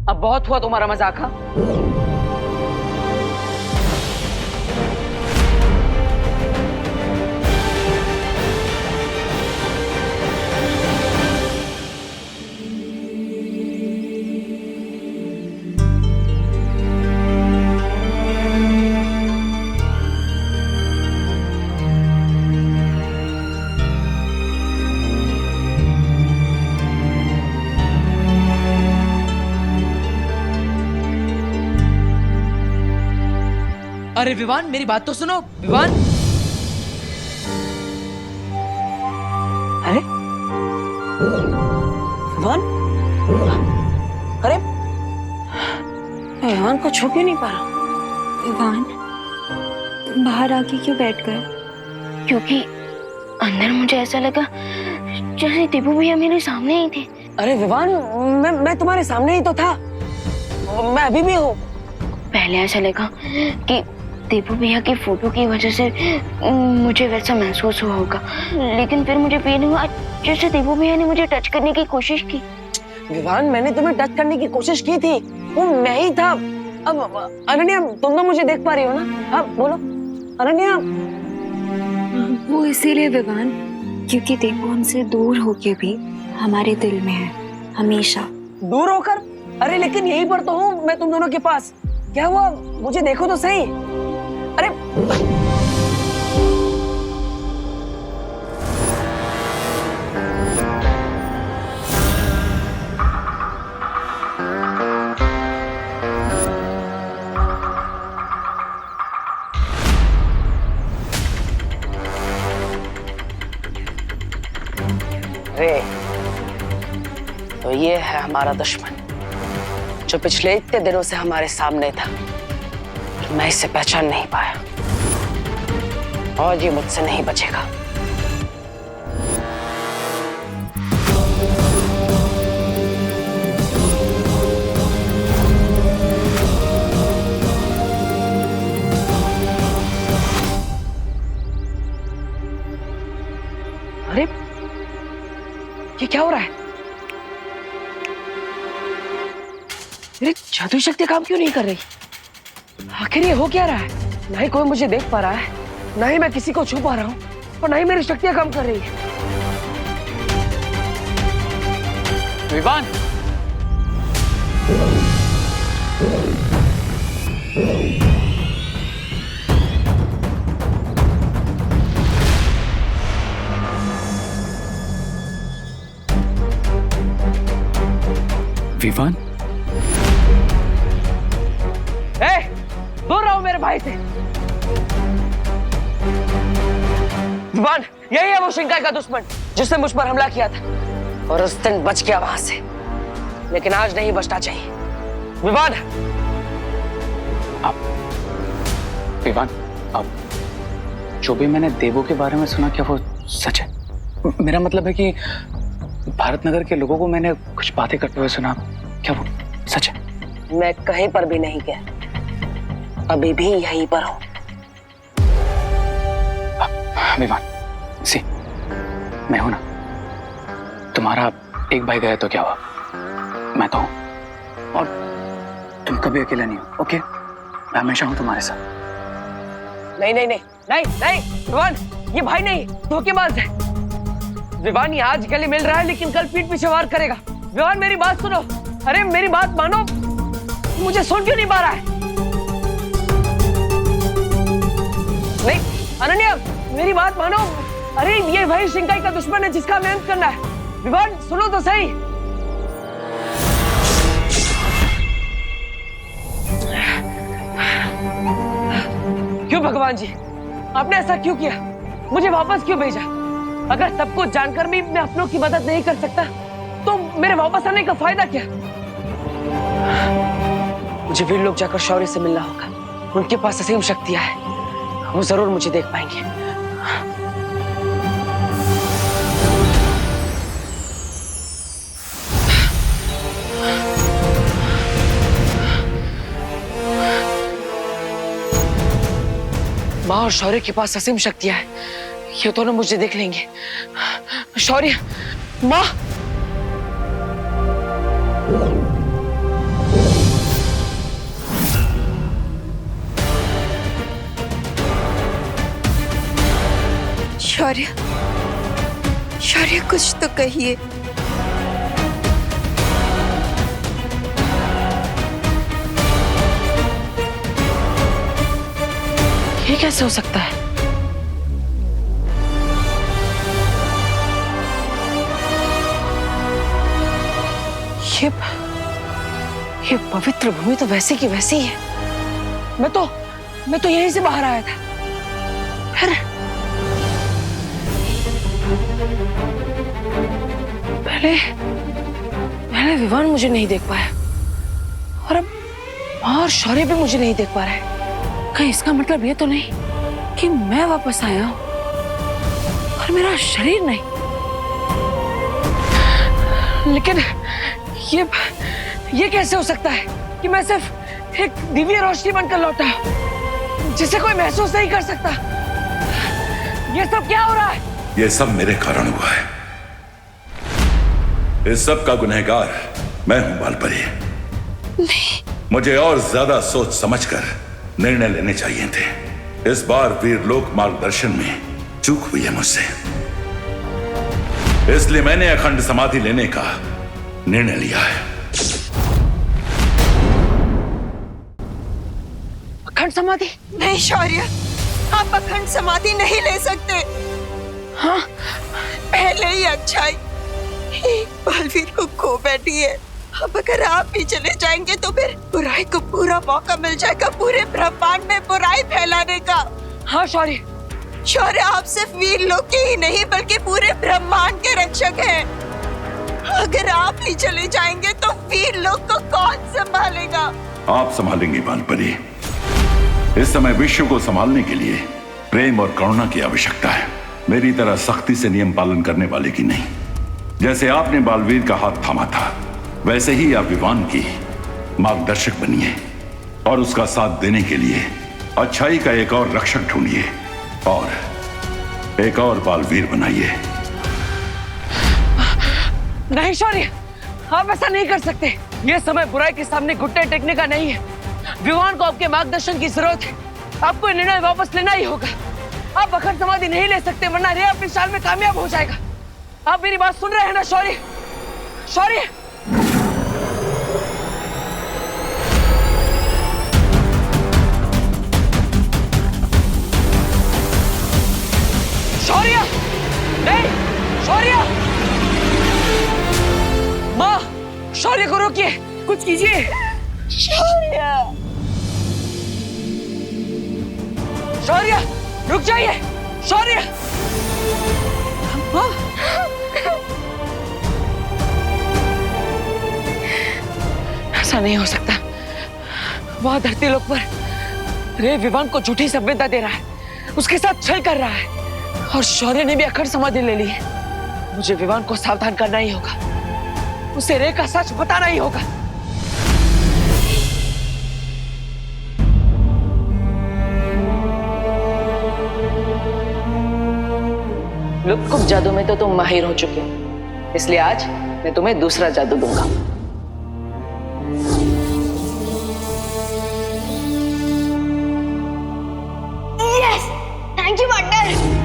अब बहुत हुआ तुम्हारा मजाक। हाँ, अरे विवान, मेरी बात तो सुनो। विवान, अरे विवान, अरे विवान को छू क्यों नहीं पा रहा? विवान बाहर आके क्यों बैठ गए? क्योंकि अंदर मुझे ऐसा लगा जैसे दीपू भैया मेरे सामने ही थे। अरे विवान, मैं तुम्हारे सामने ही तो था। मैं अभी भी हूँ। पहले ऐसा लगा कि दीपू भैया की फोटो की वजह से मुझे वैसा महसूस हुआ होगा, लेकिन फिर मुझे फील हुआ जैसे दीपू भैया ने मुझे टच करने की कोशिश की। विवान, मैंने तुम्हें टच करने की कोशिश की थी, वो मैं ही था। अब अनन्या, तुम तो मुझे देख पा रही हो ना? हाँ बोलो अनन्या। वो इसीलिए विवान, क्योंकि दीपू हमसे दूर होके भी हमारे दिल में है हमेशा। दूर होकर? अरे लेकिन यहीं पर तो हूँ मैं तुम दोनों के पास। क्या हुआ, मुझे देखो तो सही। अरे अरे तो ये है हमारा दुश्मन, जो पिछले इतने दिनों से हमारे सामने था। मैं इसे पहचान नहीं पाया और ये मुझसे नहीं बचेगा। अरे ये क्या हो रहा है? मेरी जादुई शक्ति काम क्यों नहीं कर रही? आखिर ये हो क्या रहा है? ना ही कोई मुझे देख पा रहा है, ना ही मैं किसी को छू पा रहा हूँ, और ना ही मेरी शक्तियां काम कर रही है। विवान, विवान, दूर रहो मेरे भाई से। विवान, यही है वो शिंकाई का दुश्मन जिसने मुझ पर हमला किया था, और उस दिन बच गया वहां से, लेकिन आज नहीं बचना चाहिए। विवान, विवान, अब जो भी मैंने देवो के बारे में सुना, क्या वो सच है? मेरा मतलब है कि भारत नगर के लोगों को मैंने कुछ बातें करते हुए सुना, क्या वो सच है? मैं कहीं पर भी नहीं गया, अभी भी यहीं पर हूं। विवान, सी, मैं हूं ना। तुम्हारा एक भाई गया तो क्या हुआ, मैं तो हूं, और तुम कभी अकेला नहीं हो। ओके, मैं हमेशा हूं तुम्हारे साथ। नहीं नहीं नहीं नहीं नहीं विवान, ये भाई नहीं, धोखेबाज है। विवान, ये आज गले मिल रहा है लेकिन कल पीठ पीछे वार करेगा। विवान, मेरी बात सुनो। अरे मेरी बात मानो, मुझे सुन क्यों नहीं पा रहा है? नहीं अनन्या, मेरी बात मानो। अरे ये वही शिंकाई का दुश्मन है जिसका हमें अंत करना है। विवान, सुनो तो सही। क्यों भगवान जी, आपने ऐसा क्यों किया? मुझे वापस क्यों भेजा? अगर सब कुछ जानकर भी मैं अपनों की मदद नहीं कर सकता तो मेरे वापस आने का फायदा क्या? मुझे वीर लोग जाकर शौर्य से मिलना होगा। उनके पास असीम शक्तियां हैं, वो जरूर मुझे देख पाएंगे। माँ और शौर्य के पास असीम शक्तियां हैं, ये दोनों मुझे देख लेंगे। शौर्य, माँ। कुछ तो कहिए। ये कैसे हो सकता है? ये पवित्र भूमि तो वैसी की वैसी है। मैं तो यहीं से बाहर आया था। फिर पहले विवान मुझे नहीं देख पाया और अब और शौर्य भी मुझे नहीं देख पा रहा है। कहीं इसका मतलब ये तो नहीं कि मैं वापस आया हूं और मेरा शरीर नहीं। लेकिन ये कैसे हो सकता है कि मैं सिर्फ एक दिव्य रोशनी बनकर लौटा हूं जिसे कोई महसूस नहीं कर सकता। ये सब क्या हो रहा है? ये सब मेरे कारण हुआ है। इस सब का गुनहगार मैं हूं बालपरी। मुझे और ज्यादा सोच समझकर निर्णय लेने चाहिए थे। इस बार वीरलोक मार्गदर्शन में चूक हुई है मुझसे, इसलिए मैंने अखंड समाधि लेने का निर्णय लिया है। अखंड समाधि? नहीं शौर्य, आप अखंड समाधि नहीं ले सकते। हाँ, पहले ही अच्छाई बालवीर को खो बैठी है। अब अगर आप भी चले जाएंगे तो फिर बुराई को पूरा मौका मिल जाएगा पूरे ब्रह्मांड में बुराई फैलाने का। हाँ शौर्य, आप सिर्फ वीरलोक के ही नहीं बल्कि पूरे ब्रह्मांड के रक्षक हैं। अगर आप ही चले जाएंगे तो वीरलोक को कौन संभालेगा? आप संभालेंगी बालपरी। इस समय विश्व को संभालने के लिए प्रेम और करुणा की आवश्यकता है, मेरी तरह सख्ती से नियम पालन करने वाले की नहीं। जैसे आपने बालवीर का हाथ थामा था, वैसे ही आप विवान की मार्गदर्शक बनिए और उसका साथ देने के लिए अच्छाई का एक और रक्षक ढूंढिए और एक और बालवीर बनाइए। नहीं शौर्य, आप ऐसा नहीं कर सकते। यह समय बुराई के सामने घुटने टेकने का नहीं है। विवान को आपके मार्गदर्शन की जरूरत है। आपको निर्णय वापस लेना ही होगा। आप अखंड समाधि नहीं ले सकते वरना रे अपनी चाल में कामयाब हो जाएगा। आप मेरी बात सुन रहे हैं ना शौर्य? शौर्य, शौर्य, नहीं शौर्य, माँ, शौर्य को रोकिए, कुछ कीजिए। शौर्य, रुक जाइए। शौर्य, माँ, ऐसा नहीं हो सकता। वहां धरती लोक पर रे विवान को झूठी संवेदना दे रहा है, उसके साथ छल कर रहा है और शौर्य ने भी अखंड समाधि ले ली है। मुझे विवान को सावधान करना ही होगा, उसे रे का सच बताना ही होगा। लुप्त जादू में तो तुम माहिर हो चुके हो, इसलिए आज मैं तुम्हें दूसरा जादू दूंगा। Yes, thank you partner.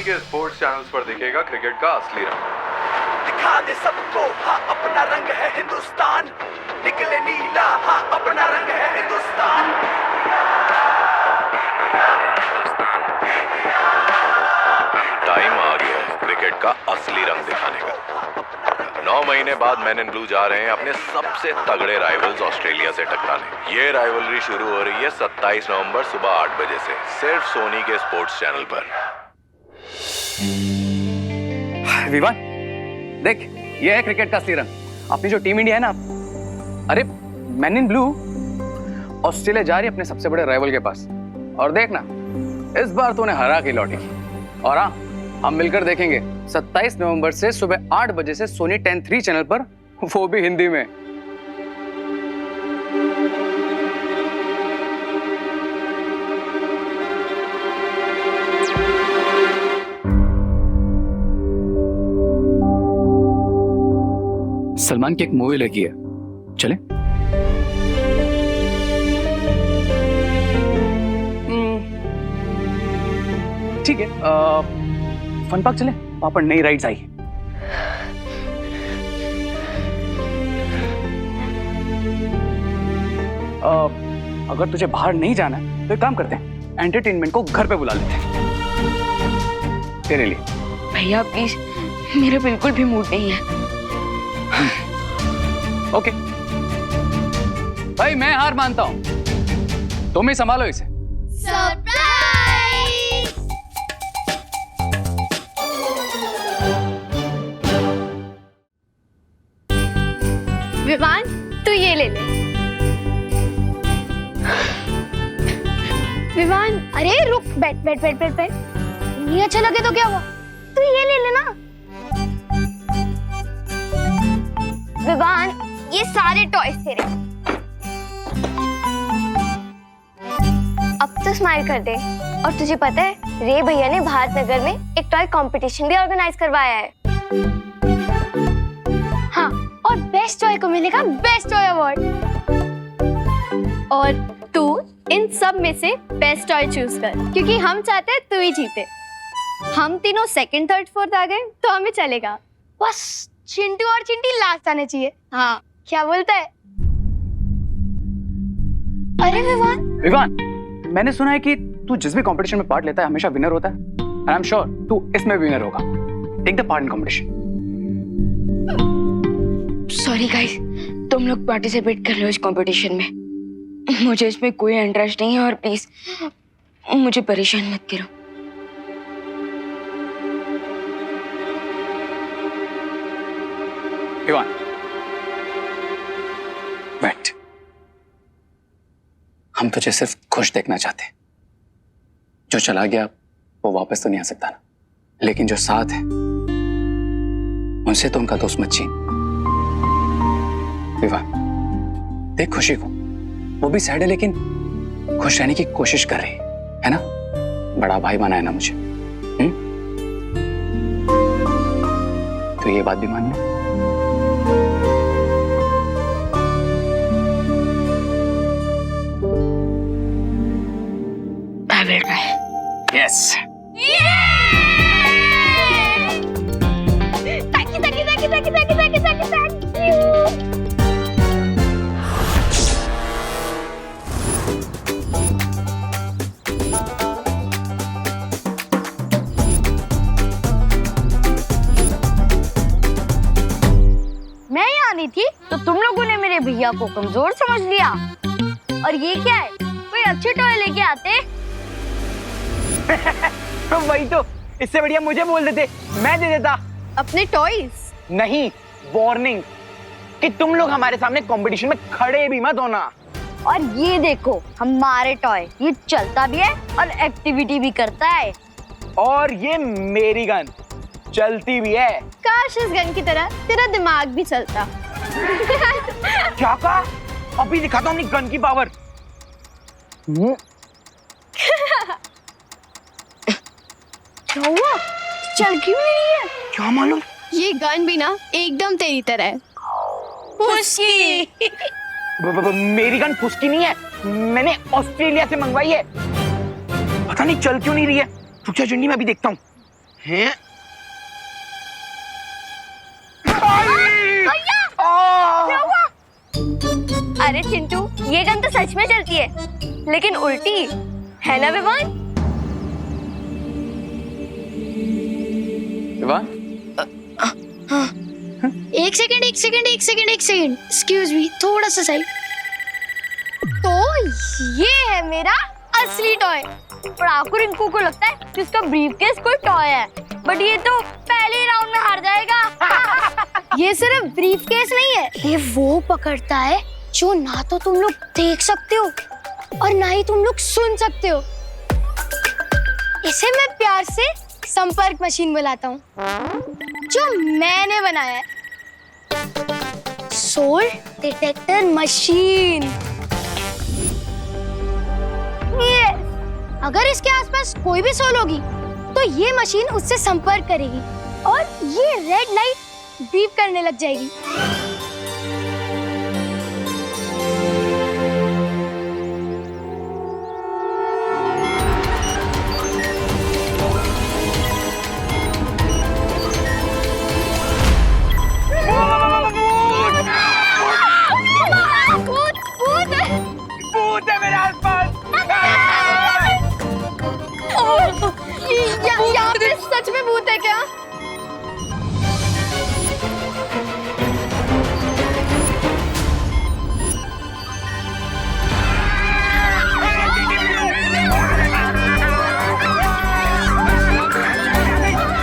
के स्पोर्ट्स चैनल्स पर दिखेगा क्रिकेट का असली रंग। दिखा दे सबको हाँ अपना रंग है हिंदुस्तान, निकले नीला हाँ अपना रंग है हिंदुस्तान। टाइम आ गया क्रिकेट का असली रंग दिखाने का। 9 महीने बाद मैन इन ब्लू जा रहे हैं अपने सबसे तगड़े राइवल्स ऑस्ट्रेलिया से टकराने। ये राइवलरी शुरू हो रही है 27 नवंबर सुबह 8 बजे से सिर्फ सोनी के स्पोर्ट्स चैनल पर। विवान देख, ये है क्रिकेट का असली रंग। अपनी जो टीम इंडिया है ना, अरे मैन इन ब्लू ऑस्ट्रेलिया जा रही है अपने सबसे बड़े राइवल के पास और देखना इस बार तूने हरा के लौटेगी। और हाँ, हम मिलकर देखेंगे 27 नवंबर से सुबह 8 बजे से सोनी 10-3 चैनल पर, वो भी हिंदी में। सलमान की एक मूवी लगी है, चले? ठीक है, फन पार्क चले, वहां पर नई राइड्स आई है। अगर तुझे बाहर नहीं जाना है तो एक काम करते हैं, एंटरटेनमेंट को घर पे बुला लेते हैं तेरे लिए। भैया प्लीज, मेरा बिल्कुल भी मूड नहीं है। ओके भाई, मैं हार मानता हूं, तुम ही संभालो इसे। विवान, तू ये ले ले। विवान, अरे रुक, बैठ बैठ बैठ बैठ बैठ। नहीं अच्छा लगे तो क्या हुआ, तू ये ले लेना। विवान, ये सारे टॉयज तेरे। अब तो स्माइल कर दे। और तुझे पता है, रे भैया ने भारत नगर में एक टॉय कंपटीशन भी ऑर्गेनाइज करवाया है। हाँ, और बेस्ट टॉय को मिलेगा बेस्ट टॉय अवार्ड। और तू इन सब में से बेस्ट टॉय चूज कर, क्योंकि हम चाहते हैं तू ही जीते। हम तीनों सेकंड, थर्ड, फोर्थ आ गए तो हमें चलेगा। बस चिंटू और चिंटी लास्ट आने चाहिए। हाँ, क्या बोलता है? अरे विवान, मैंने सुना है कि तू जिस भी कंपटीशन में पार्ट लेता है हमेशा विनर होता है। एंड आई एम श्योर तू इसमें विनर होगा। Take the part in competition. Sorry guys, तुम लोग पार्टिसिपेट कर लो इस कंपटीशन में। मुझे इसमें कोई इंटरेस्ट नहीं है और प्लीज मुझे परेशान मत करो। विवान, बैठ। हम तुझे सिर्फ खुश देखना चाहते हैं। जो चला गया वो वापस तो नहीं आ सकता ना, लेकिन जो साथ है उनसे तो उनका दोस्त मत छीन। विवान, देख खुशी को, वो भी सैड है लेकिन खुश रहने की कोशिश कर रही है ना? बड़ा भाई बना है ना मुझे। तो ये बात भी मान लो। I will try. Yes. Thank you. मैं यहाँ नहीं थी तो तुम लोगों ने मेरे भैया को कमजोर समझ लिया। और ये क्या है, कोई अच्छे टॉय लेके आते। तो वही तो, इससे बढ़िया मुझे बोल देते, मैं दे देता। अपने टॉयज? नहीं, वार्निंग कि तुम लोग हमारे सामने कंपटीशन में खड़े भी मत होना। और ये देखो हमारे टॉय, ये चलता भी है और एक्टिविटी भी करता है। और ये मेरी गन चलती भी है। काश इस गन की तरह तेरा दिमाग भी चलता। क्या कहा? अभी दिखाता हूँ अपनी गन की पावर। क्या हुआ? चल क्यों नहीं है? क्या मालूम? ये गन भी ना एकदम तेरी तरह है। फुसकी। मेरी गन फुसकी नहीं है, मैंने ऑस्ट्रेलिया से मंगवाई है। पता नहीं चल क्यों नहीं रही है। रुक जा चिंटी, मैं भी देखता हूँ। हैं? क्या हुआ? अरे चिंटू, ये गन तो सच में चलती है, लेकिन उल्टी है ना विवान? विवान, एक सेकंड एक्सक्यूज मी, थोड़ा सा सही। तो ये है मेरा असली टॉय। और आपको रिंकू को लगता है कि उसका ब्रीफकेस कोई टॉय है, बट ये तो पहले राउंड में हार जाएगा। ये सिर्फ ब्रीफकेस नहीं है, ये वो पकड़ता है जो ना तो तुम लोग देख सकते हो और ना ही तुम लोग सुन सकते हो। इसे मैं प्यार से संपर्क मशीन बुलाता हूँ, जो मैंने बनाया है। Soul detector machine. अगर इसके आसपास कोई भी सोल होगी तो ये मशीन उससे संपर्क करेगी और ये रेड लाइट बीप करने लग जाएगी। भूत है मेरे आसपास। यहाँ पे सच में भूत है क्या?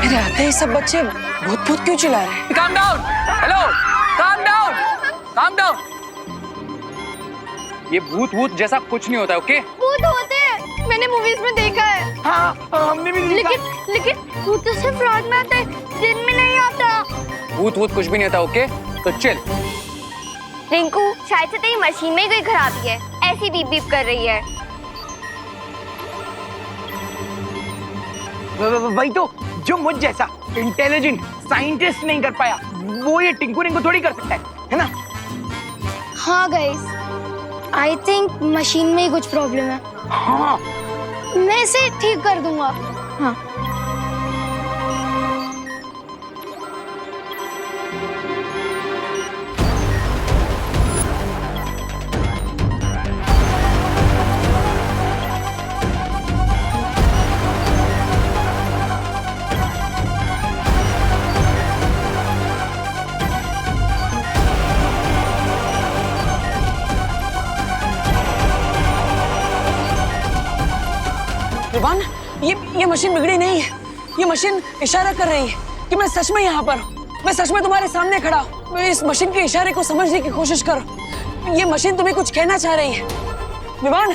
मेरे आते ही सब बच्चे भूत भूत क्यों चिल्ला रहे हैं? Calm down. Hello, calm down, calm down. ये भूत भूत जैसा कुछ नहीं होता, ओके? भूत होते हैं, मैंने मूवीज में देखा है। हाँ, हमने भी देखा। लेकिन भूत तो सिर्फ रात में आता है, दिन में नहीं आता। भूत भूत कुछ भी नहीं होता, ओके? तो चिल। रिंकू, शायद से तेरी मशीन में ही कोई खराबी है, ऐसी बीप बीप कर रही है। वही तो, जो मुझ जैसा इंटेलिजेंट साइंटिस्ट नहीं कर पाया, वो ये टिंकू रिंकू थोड़ी कर सकता है ना? हाँ गाइस, आई थिंक मशीन में ही कुछ प्रॉब्लम है। हाँ, मैं इसे ठीक कर दूंगा। हाँ। विवान, ये मशीन बिगड़ी नहीं है। ये मशीन इशारा कर रही है कि मैं सच में यहाँ पर हूँ। मैं सच में तुम्हारे सामने खड़ा हूँ। मैं इस मशीन के इशारे को समझने की कोशिश करो। ये मशीन तुम्हें कुछ कहना चाह रही है। विवान,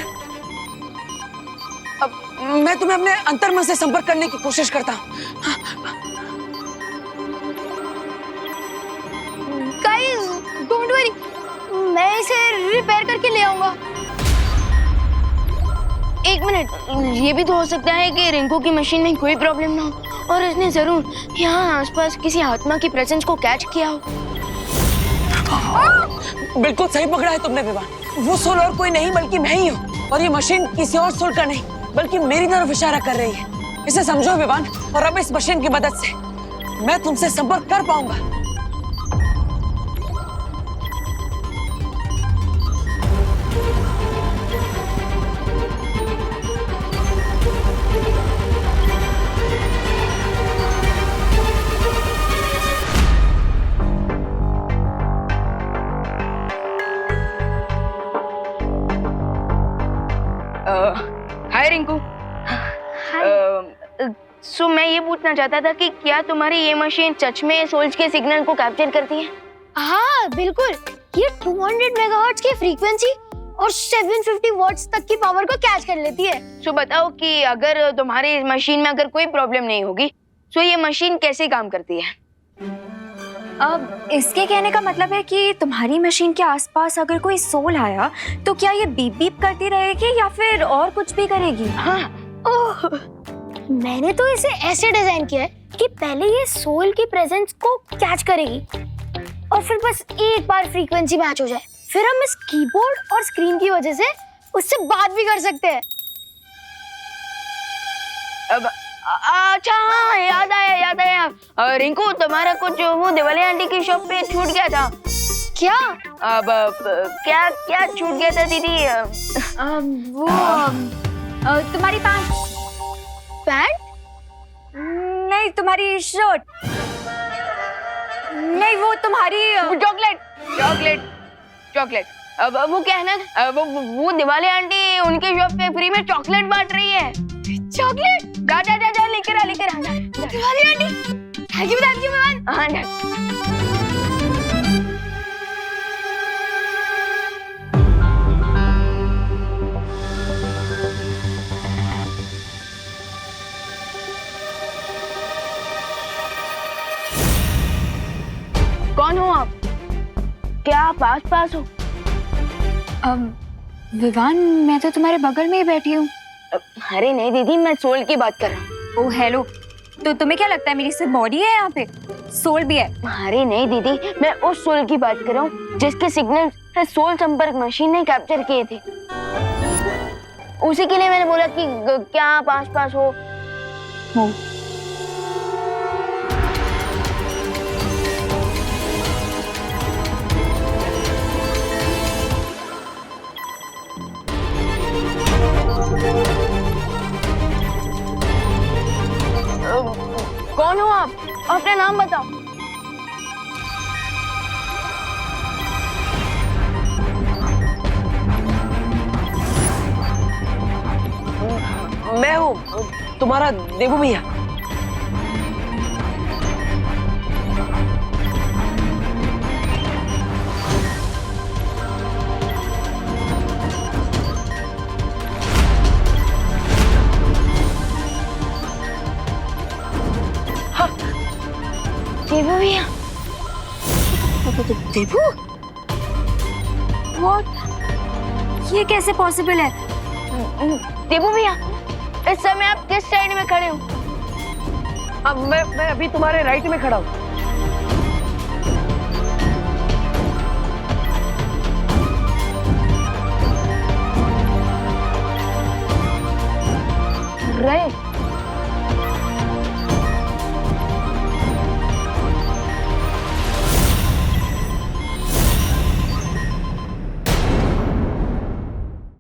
अब मैं तुम्हें अपने अंतर्मन से संपर्क करने की कोशिश करता हूँ। गाइस, डोंट वरी, मैं इसे रिपेयर करके ले आऊंगा। एक मिनट, ये भी तो हो सकता है कि रिंकू की मशीन में कोई प्रॉब्लम ना हो और उसने जरूर यहाँ आसपास किसी आत्मा की प्रेजेंस को कैच किया हो। बिल्कुल सही पकड़ा है तुमने विवान। वो सोल और कोई नहीं बल्कि मैं ही हूँ, और ये मशीन किसी और सोल का नहीं बल्कि मेरी तरफ इशारा कर रही है। इसे समझो विवान, और अब इस मशीन की मदद से मैं तुमसे संपर्क कर पाऊंगा। हाय रिंकू। सो मैं ये पूछना चाहता था कि क्या तुम्हारी ये मशीन सच में सोल्स के सिग्नल को कैप्चर करती है? हाँ बिल्कुल, ये 200 मेगाहर्ट्ज की फ्रीक्वेंसी और 750 वॉट्स तक की पावर को कैच कर लेती है। सो बताओ कि अगर तुम्हारी मशीन में अगर कोई प्रॉब्लम नहीं होगी तो ये मशीन कैसे काम करती है? अब इसके कहने का मतलब है कि तुम्हारी मशीन के आसपास अगर कोई सोल आया तो क्या ये बीप बीप करती रहेगी या फिर और कुछ भी करेगी? हाँ। ओह, मैंने तो इसे ऐसे डिजाइन किया है कि पहले ये सोल की प्रेजेंस को कैच करेगी और फिर बस एक बार फ्रीक्वेंसी मैच हो जाए, फिर हम इस कीबोर्ड और स्क्रीन की वजह से उससे बात भी कर सकते हैं। अब अच्छा, हाँ याद आया। रिंकू, तुम्हारा कुछ वो दिवाली आंटी की शॉप पे छूट गया था। क्या? अब क्या छूट गया था दीदी? तुम्हारी पैंट? नहीं, तुम्हारी शर्ट। नहीं, वो तुम्हारी चॉकलेट। अब वो क्या है ना, वो दिवाली आंटी उनकी शॉप पे फ्री में चॉकलेट बांट रही है। चॉकलेट? जा लेकर आ। Diwali aunty, thank you ma'am. हाँ, कौन हो आप? क्या आप आस पास हो? विवान, मैं तो तुम्हारे बगल में ही बैठी हूँ। अरे नहीं दीदी, मैं सोल की बात कर रहा हूँ। ओह हेलो, तो तुम्हें क्या लगता है मेरी सिर्फ बॉडी है यहाँ पे, सोल भी है? अरे नहीं दीदी, मैं उस सोल की बात कर रहा हूँ जिसके सिग्नल सोल संपर्क मशीन ने कैप्चर किए थे। उसी के लिए मैंने बोला कि क्या आप आस पास हो? कौन हो आप? अपना नाम बताओ। मैं हूँ तुम्हारा देवू भैया। देवू भैया। देवू? What? ये कैसे पॉसिबल है? देवू भैया, इस समय आप किस साइड में खड़े हो? अब मैं अभी तुम्हारे राइट में खड़ा हूँ। राइट?